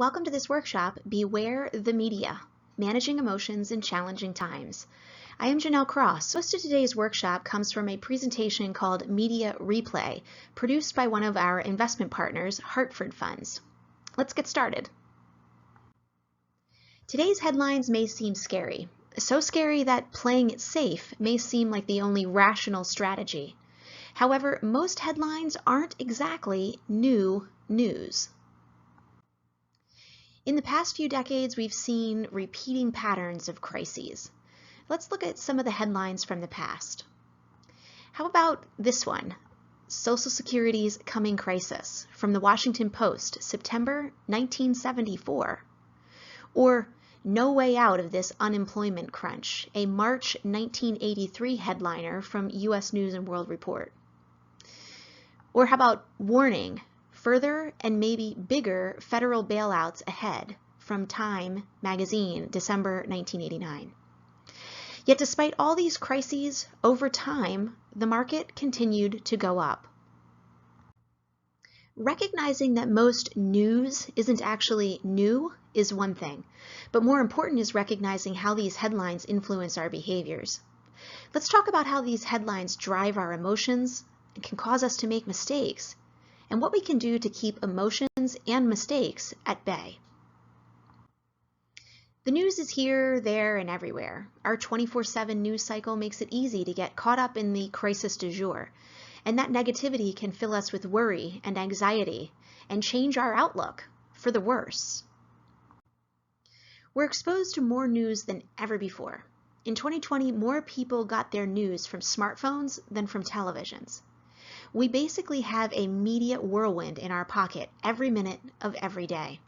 Welcome to this workshop, Beware the Media, Managing Emotions in Challenging Times. I am Janelle Cross. Most of today's workshop comes from a presentation called Media Replay, produced by one of our investment partners, Hartford Funds. Let's get started. Today's headlines may seem scary, so scary that playing it safe may seem like the only rational strategy. However, most headlines aren't exactly new news. In the past few decades, we've seen repeating patterns of crises. Let's look at some of the headlines from the past. How about this one? Social Security's Coming Crisis, from the Washington Post, September 1974. Or No Way Out of This Unemployment Crunch, a March 1983 headliner from U.S. News and World Report. Or how about Warning, Further and Maybe Bigger Federal Bailouts Ahead, from Time magazine, December 1989. Yet despite all these crises, over time, the market continued to go up. Recognizing that most news isn't actually new is one thing, but more important is recognizing how these headlines influence our behaviors. Let's talk about how these headlines drive our emotions and can cause us to make mistakes, and what we can do to keep emotions and mistakes at bay. The news is here, there, and everywhere. Our 24/7 news cycle makes it easy to get caught up in the crisis du jour, and that negativity can fill us with worry and anxiety and change our outlook for the worse. We're exposed to more news than ever before. In 2020, more people got their news from smartphones than from televisions. We basically have a media whirlwind in our pocket every minute of every day.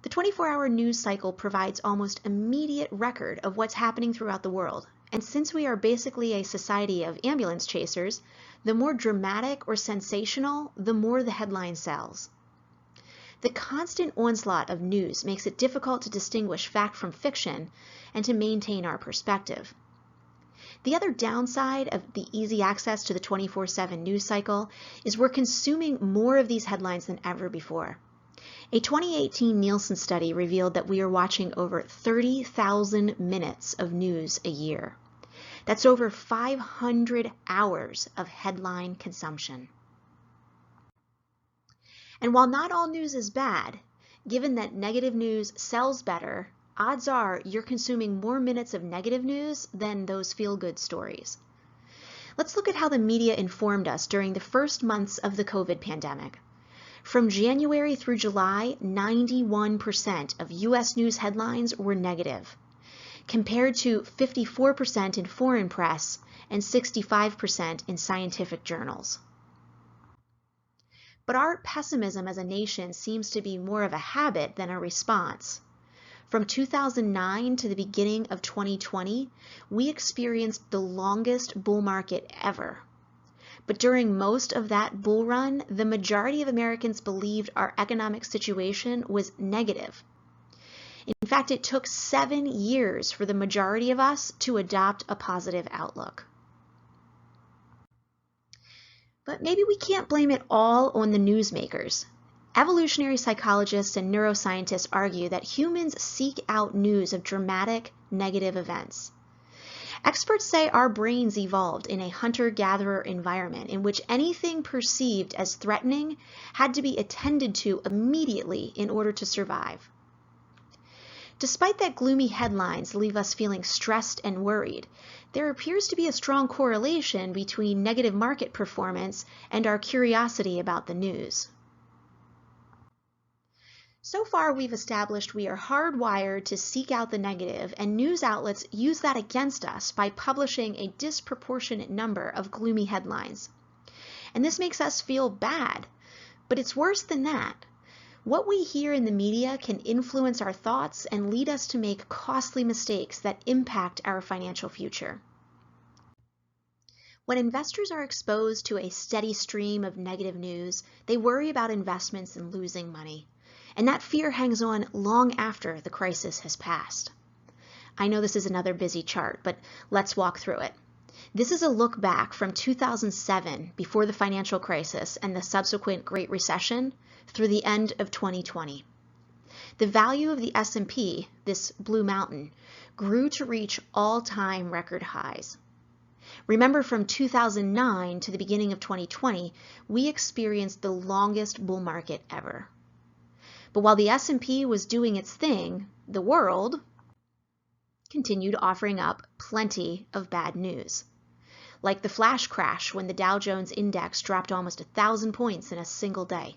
The 24-hour news cycle provides almost immediate record of what's happening throughout the world. And since we are basically a society of ambulance chasers, the more dramatic or sensational, the more the headline sells. The constant onslaught of news makes it difficult to distinguish fact from fiction and to maintain our perspective. The other downside of the easy access to the 24/7 news cycle is we're consuming more of these headlines than ever before. A 2018 Nielsen study revealed that we are watching over 30,000 minutes of news a year. That's over 500 hours of headline consumption. And while not all news is bad, given that negative news sells better, odds are you're consuming more minutes of negative news than those feel-good stories. Let's look at how the media informed us during the first months of the COVID pandemic. From January through July, 91% of U.S. news headlines were negative, compared to 54% in foreign press and 65% in scientific journals. But our pessimism as a nation seems to be more of a habit than a response. From 2009 to the beginning of 2020, we experienced the longest bull market ever. But during most of that bull run, the majority of Americans believed our economic situation was negative. In fact, it took 7 years for the majority of us to adopt a positive outlook. But maybe we can't blame it all on the newsmakers. Evolutionary psychologists and neuroscientists argue that humans seek out news of dramatic negative events. Experts say our brains evolved in a hunter-gatherer environment in which anything perceived as threatening had to be attended to immediately in order to survive. Despite that gloomy headlines leave us feeling stressed and worried, there appears to be a strong correlation between negative market performance and our curiosity about the news. So far, we've established we are hardwired to seek out the negative, and news outlets use that against us by publishing a disproportionate number of gloomy headlines. And this makes us feel bad, but it's worse than that. What we hear in the media can influence our thoughts and lead us to make costly mistakes that impact our financial future. When investors are exposed to a steady stream of negative news, they worry about investments and losing money. And that fear hangs on long after the crisis has passed. I know this is another busy chart, but let's walk through it. This is a look back from 2007, before the financial crisis and the subsequent Great Recession, through the end of 2020. the value of the S&P, this blue mountain, grew to reach all-time record highs. Remember, from 2009 to the beginning of 2020, we experienced the longest bull market ever. But while the S&P was doing its thing, the world continued offering up plenty of bad news, like the flash crash when the Dow Jones Index dropped almost 1,000 points in a single day.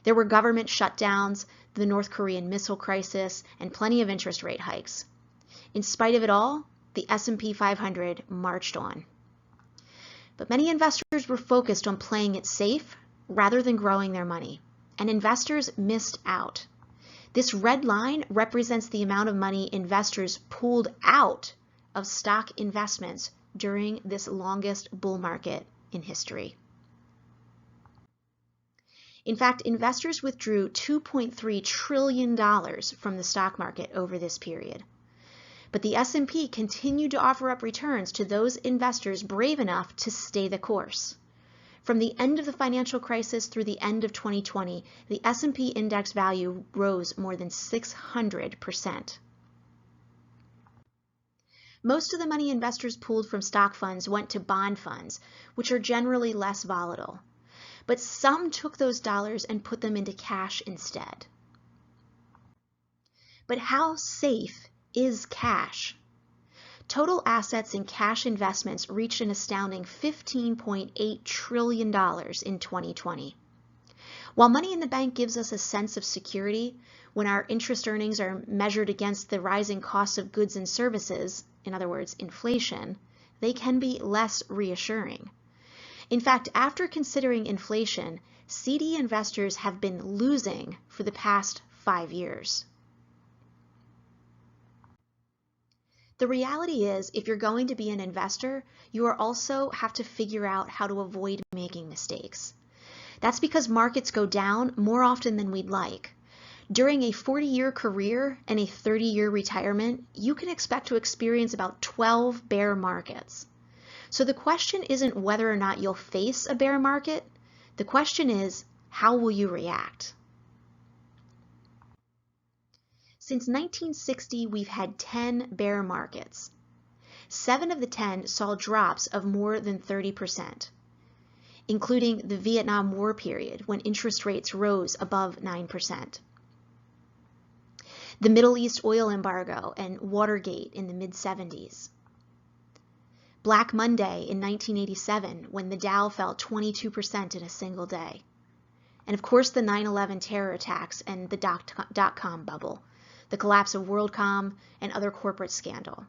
There were government shutdowns, the North Korean missile crisis, and plenty of interest rate hikes. In spite of it all, the S&P 500 marched on. But many investors were focused on playing it safe rather than growing their money, and investors missed out. This red line represents the amount of money investors pulled out of stock investments during this longest bull market in history. In fact, investors withdrew $2.3 trillion from the stock market over this period. But the S&P continued to offer up returns to those investors brave enough to stay the course. From the end of the financial crisis through the end of 2020, the S&P index value rose more than 600%. Most of the money investors pulled from stock funds went to bond funds, which are generally less volatile. But some took those dollars and put them into cash instead. But how safe is cash? Total assets in cash investments reached an astounding $15.8 trillion in 2020. While money in the bank gives us a sense of security, when our interest earnings are measured against the rising costs of goods and services, in other words, inflation, they can be less reassuring. In fact, after considering inflation, CD investors have been losing for the past 5 years. The reality is, if you're going to be an investor, you also have to figure out how to avoid making mistakes. That's because markets go down more often than we'd like. During a 40-year career and a 30-year retirement, you can expect to experience about 12 bear markets. So the question isn't whether or not you'll face a bear market. The question is, how will you react? Since 1960, we've had 10 bear markets. 7 of the 10 saw drops of more than 30%, including the Vietnam War period when interest rates rose above 9%. The Middle East oil embargo and Watergate in the mid-70s. Black Monday in 1987 when the Dow fell 22% in a single day. And of course the 9/11 terror attacks and the dot-com bubble, the collapse of WorldCom and other corporate scandal.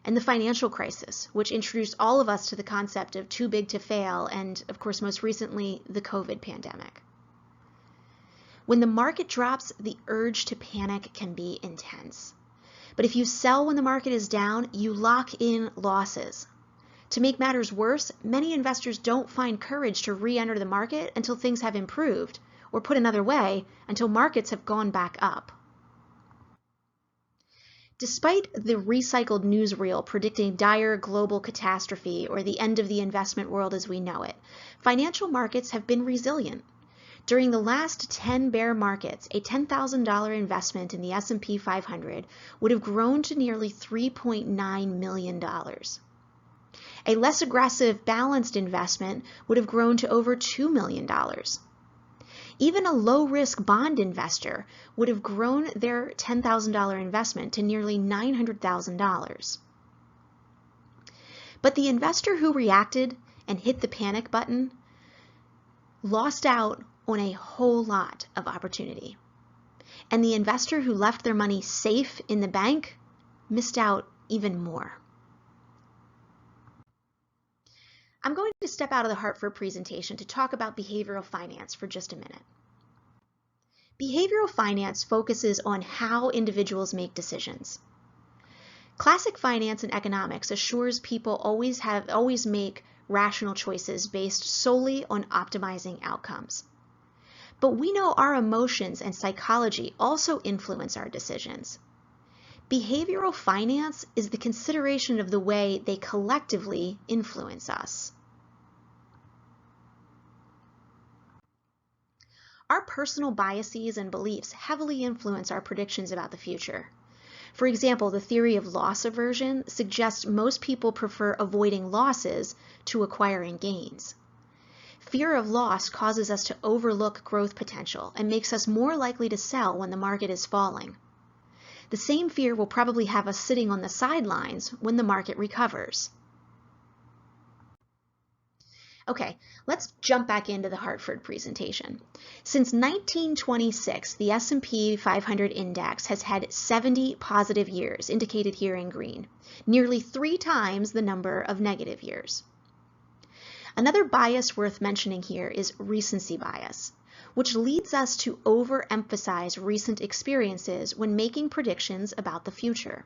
And the financial crisis, which introduced all of us to the concept of too big to fail, and of course most recently the COVID pandemic. When the market drops, the urge to panic can be intense. But if you sell when the market is down, you lock in losses. To make matters worse, many investors don't find courage to re-enter the market until things have improved, or put another way, until markets have gone back up. Despite the recycled newsreel predicting dire global catastrophe or the end of the investment world as we know it, financial markets have been resilient. During the last 10 bear markets, a $10,000 investment in the S&P 500 would have grown to nearly $3.9 million. A less aggressive, balanced investment would have grown to over $2 million. Even a low-risk bond investor would have grown their $10,000 investment to nearly $900,000. But the investor who reacted and hit the panic button lost out on a whole lot of opportunity. And the investor who left their money safe in the bank missed out even more. I'm going to step out of the Hartford presentation to talk about behavioral finance for just a minute. Behavioral finance focuses on how individuals make decisions. Classic finance and economics assures people always make rational choices based solely on optimizing outcomes. But we know our emotions and psychology also influence our decisions. Behavioral finance is the consideration of the way they collectively influence us. Our personal biases and beliefs heavily influence our predictions about the future. For example, the theory of loss aversion suggests most people prefer avoiding losses to acquiring gains. Fear of loss causes us to overlook growth potential and makes us more likely to sell when the market is falling. The same fear will probably have us sitting on the sidelines when the market recovers. Okay, let's jump back into the Hartford presentation. Since 1926, the S&P 500 index has had 70 positive years, indicated here in green, nearly 3 times the number of negative years. Another bias worth mentioning here is recency bias, which leads us to overemphasize recent experiences when making predictions about the future.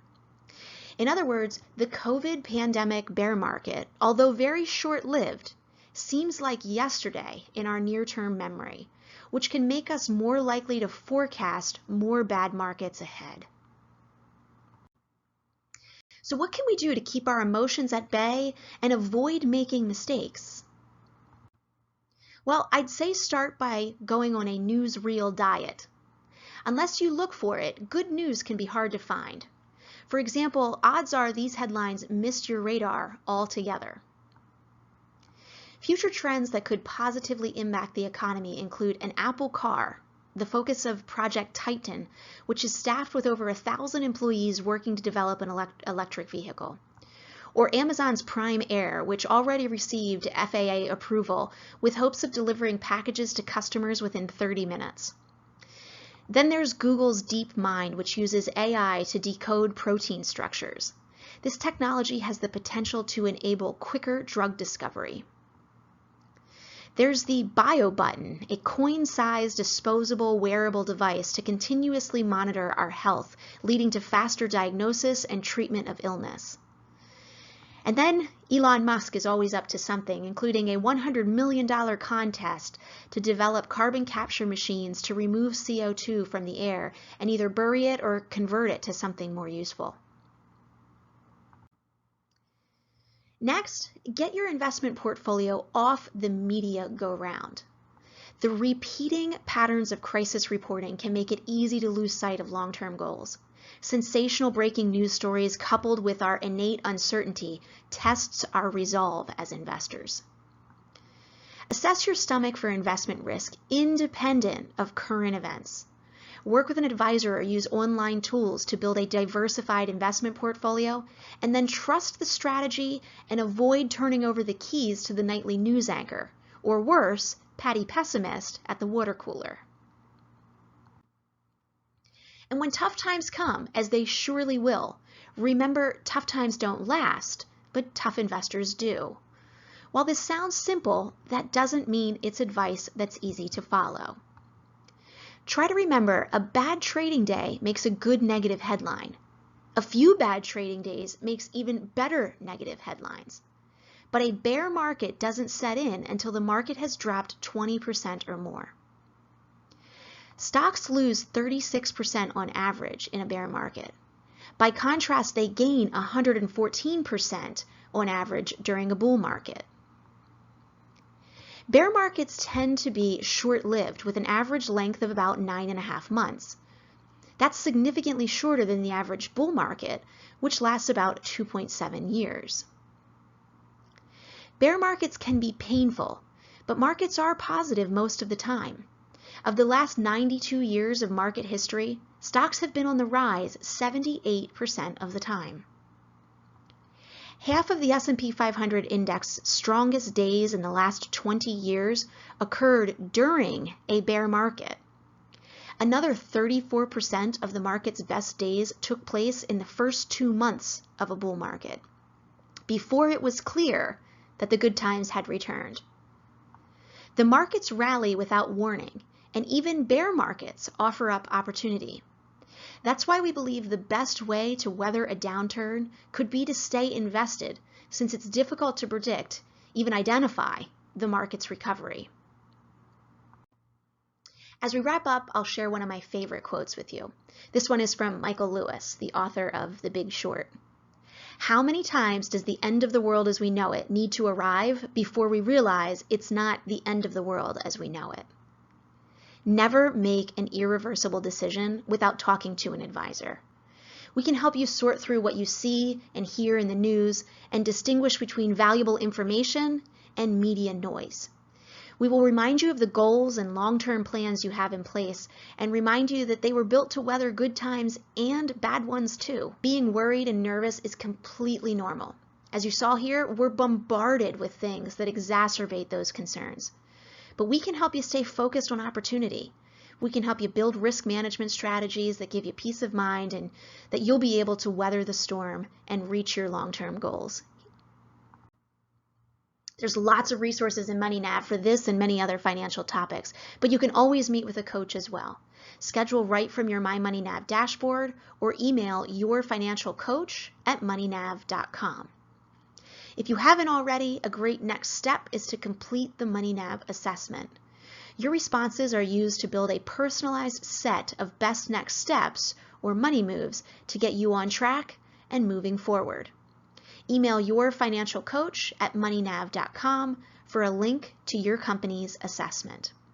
In other words, the COVID pandemic bear market, although very short-lived, seems like yesterday in our near-term memory, which can make us more likely to forecast more bad markets ahead. So what can we do to keep our emotions at bay and avoid making mistakes? Well, I'd say start by going on a newsreel diet. Unless you look for it, good news can be hard to find. For example, odds are these headlines missed your radar altogether. Future trends that could positively impact the economy include an Apple car, the focus of Project Titan, which is staffed with over 1,000 employees working to develop an electric vehicle, or Amazon's Prime Air, which already received FAA approval with hopes of delivering packages to customers within 30 minutes. Then there's Google's DeepMind, which uses AI to decode protein structures. This technology has the potential to enable quicker drug discovery. There's the Bio Button, a coin-sized disposable wearable device to continuously monitor our health, leading to faster diagnosis and treatment of illness. And then Elon Musk is always up to something, including a $100 million contest to develop carbon capture machines to remove CO2 from the air and either bury it or convert it to something more useful. Next, get your investment portfolio off the media go-round. The repeating patterns of crisis reporting can make it easy to lose sight of long-term goals. Sensational breaking news stories coupled with our innate uncertainty tests our resolve as investors. Assess your stomach for investment risk independent of current events. Work with an advisor or use online tools to build a diversified investment portfolio, and then trust the strategy and avoid turning over the keys to the nightly news anchor, or worse, Patty Pessimist at the water cooler. And when tough times come, as they surely will, remember tough times don't last, but tough investors do. While this sounds simple, that doesn't mean it's advice that's easy to follow. Try to remember a bad trading day makes a good negative headline. A few bad trading days makes even better negative headlines. But a bear market doesn't set in until the market has dropped 20% or more. Stocks lose 36% on average in a bear market. By contrast, they gain 114% on average during a bull market. Bear markets tend to be short-lived with an average length of about 9.5 months. That's significantly shorter than the average bull market, which lasts about 2.7 years. Bear markets can be painful, but markets are positive most of the time. Of the last 92 years of market history, stocks have been on the rise 78% of the time. Half of the S&P 500 index's strongest days in the last 20 years occurred during a bear market. Another 34% of the market's best days took place in the first 2 months of a bull market, before it was clear that the good times had returned. The markets rally without warning, and even bear markets offer up opportunity. That's why we believe the best way to weather a downturn could be to stay invested, since it's difficult to predict, even identify, the market's recovery. As we wrap up, I'll share one of my favorite quotes with you. This one is from Michael Lewis, the author of The Big Short. How many times does the end of the world as we know it need to arrive before we realize it's not the end of the world as we know it? Never make an irreversible decision without talking to an advisor. We can help you sort through what you see and hear in the news and distinguish between valuable information and media noise. We will remind you of the goals and long-term plans you have in place and remind you that they were built to weather good times and bad ones too. Being worried and nervous is completely normal. As you saw here, we're bombarded with things that exacerbate those concerns. But we can help you stay focused on opportunity. We can help you build risk management strategies that give you peace of mind and that you'll be able to weather the storm and reach your long-term goals. There's lots of resources in MoneyNav for this and many other financial topics, but you can always meet with a coach as well. Schedule right from your MyMoneyNav dashboard or email yourfinancialcoach@moneynav.com. If you haven't already, a great next step is to complete the MoneyNav assessment. Your responses are used to build a personalized set of best next steps or money moves to get you on track and moving forward. Email yourfinancialcoach@moneynav.com for a link to your company's assessment.